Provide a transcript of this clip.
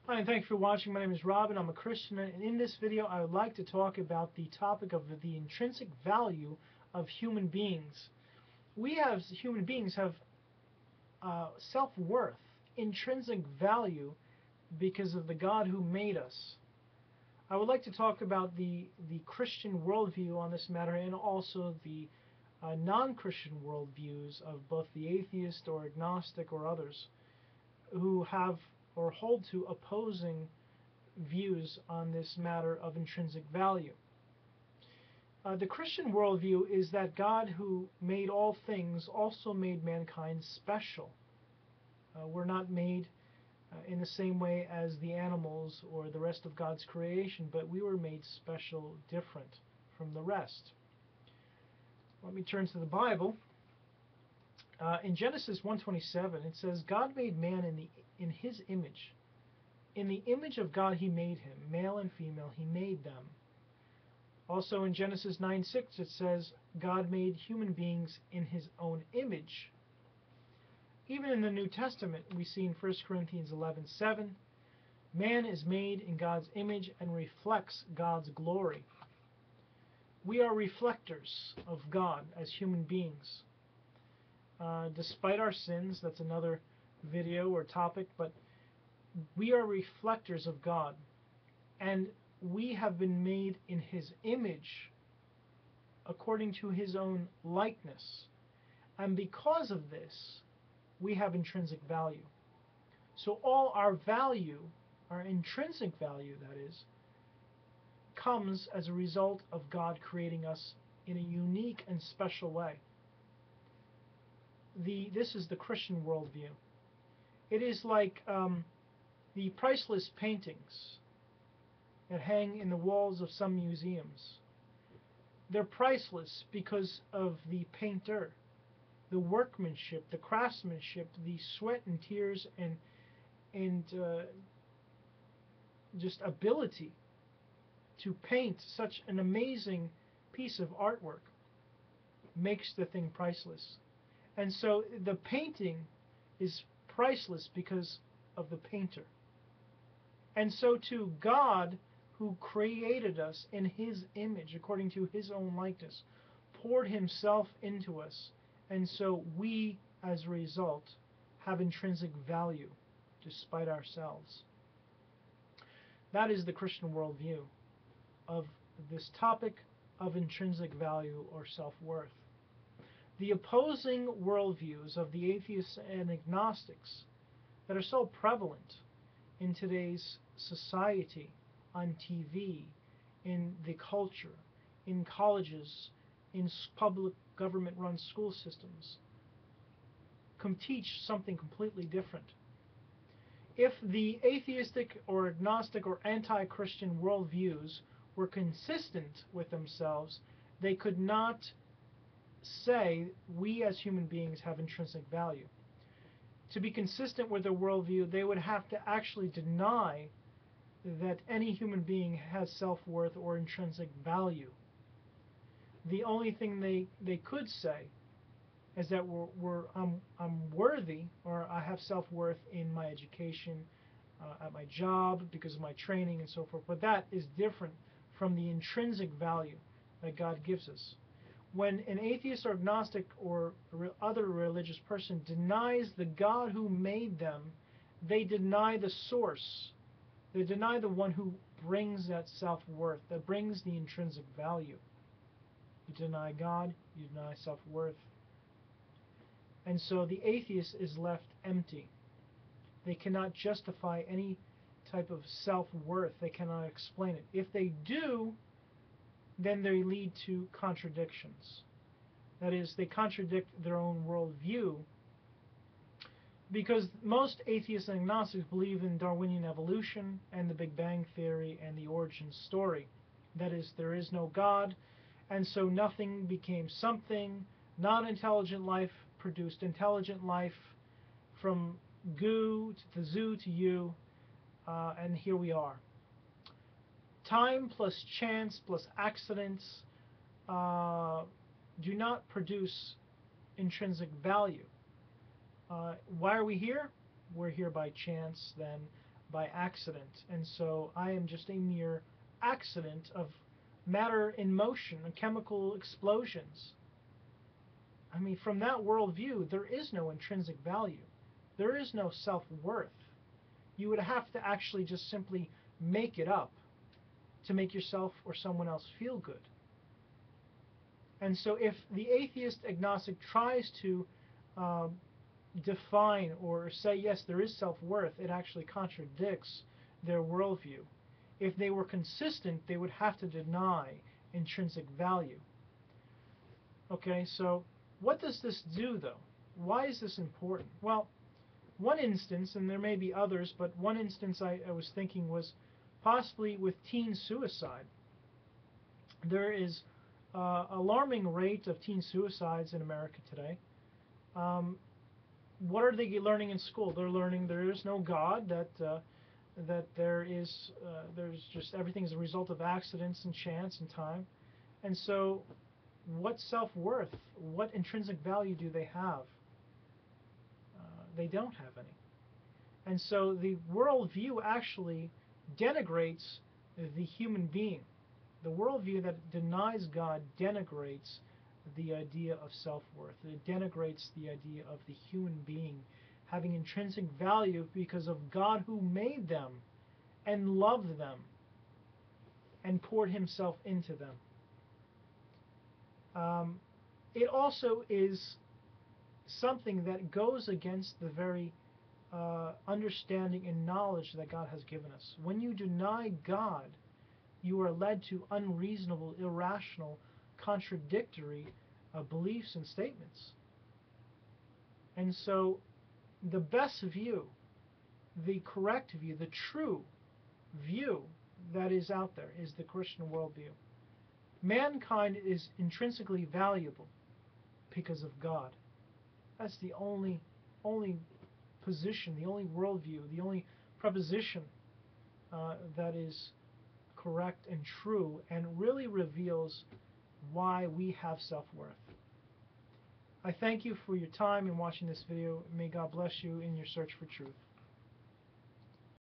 Hi, and thanks for watching. My name is Robin. I'm a Christian, and in this video I would like to talk about the topic of the intrinsic value of human beings. We as human beings have self-worth, intrinsic value, because of the God who made us. I would like to talk about the Christian worldview on this matter, and also the non-Christian worldviews of both the atheist or agnostic or others who have or hold to opposing views on this matter of intrinsic value. The Christian worldview is that God, who made all things, also made mankind special. We're not made in the same way as the animals or the rest of God's creation, but we were made special, different from the rest. Let me turn to the Bible. In Genesis 1:27, it says, God made man in his image. In the image of God he made him, male and female he made them. Also in Genesis 9:6 it says, God made human beings in his own image. Even in the New Testament we see in 1 Corinthians 11:7, man is made in God's image and reflects God's glory. We are reflectors of God as human beings. Despite our sins, that's another video or topic, but we are reflectors of God, and we have been made in his image according to his own likeness, and because of this we have intrinsic value. So all our value, our intrinsic value that is, comes as a result of God creating us in a unique and special way. This is the Christian worldview. It is like the priceless paintings that hang in the walls of some museums. They're priceless because of the painter, the workmanship, the craftsmanship, the sweat and tears and just ability to paint such an amazing piece of artwork makes the thing priceless. And so the painting is priceless because of the painter. And so too, God, who created us in his image according to his own likeness, poured himself into us, and so we, as a result, have intrinsic value despite ourselves. That is the Christian worldview of this topic of intrinsic value or self-worth. The opposing worldviews of the atheists and agnostics that are so prevalent in today's society, on TV, in the culture, in colleges, in public government-run school systems, can teach something completely different. If the atheistic or agnostic or anti-Christian worldviews were consistent with themselves, they could not say we as human beings have intrinsic value. To be consistent with their worldview, they would have to actually deny that any human being has self-worth or intrinsic value. The only thing they could say is that I'm worthy, or I have self-worth in my education, at my job, because of my training and so forth. But that is different from the intrinsic value that God gives us. When an atheist or agnostic or other religious person denies the God who made them, they deny the source. They deny the one who brings that self-worth, that brings the intrinsic value. You deny God, you deny self-worth. And so the atheist is left empty. They cannot justify any type of self-worth. They cannot explain it. If they do, then they lead to contradictions. That is, they contradict their own worldview, because most atheists and agnostics believe in Darwinian evolution and the Big Bang Theory and the origin story. That is, there is no God, and so nothing became something. Non-intelligent life produced intelligent life, from goo to the zoo to you, and here we are. Time plus chance plus accidents do not produce intrinsic value. Why are we here? We're here by chance, then by accident, and so I am just a mere accident of matter in motion, chemical explosions. I mean, from that worldview, there is no intrinsic value. There is no self-worth. You would have to actually just simply make it up to make yourself or someone else feel good. And so if the atheist agnostic tries to define or say, yes, there is self-worth, it actually contradicts their worldview. If they were consistent, they would have to deny intrinsic value. Okay, so what does this do, though? Why is this important? Well, one instance, and there may be others, but one instance I was thinking was possibly with teen suicide. There is alarming rate of teen suicides in America today. What are they learning in school? They're learning there is no God, that there's just everything is a result of accidents and chance and time. And so what self-worth, what intrinsic value do they have? They don't have any. And so the worldview actually denigrates the human being. The worldview that denies God denigrates the idea of self-worth. It denigrates the idea of the human being having intrinsic value because of God who made them and loved them and poured himself into them. It also is something that goes against the very understanding and knowledge that God has given us. When you deny God, you are led to unreasonable, irrational, contradictory beliefs and statements. And so the best view, the correct view, the true view that is out there is the Christian worldview. Mankind is intrinsically valuable because of God. That's the only position, the only worldview, the only proposition that is correct and true and really reveals why we have self-worth. I thank you for your time in watching this video. May God bless you in your search for truth.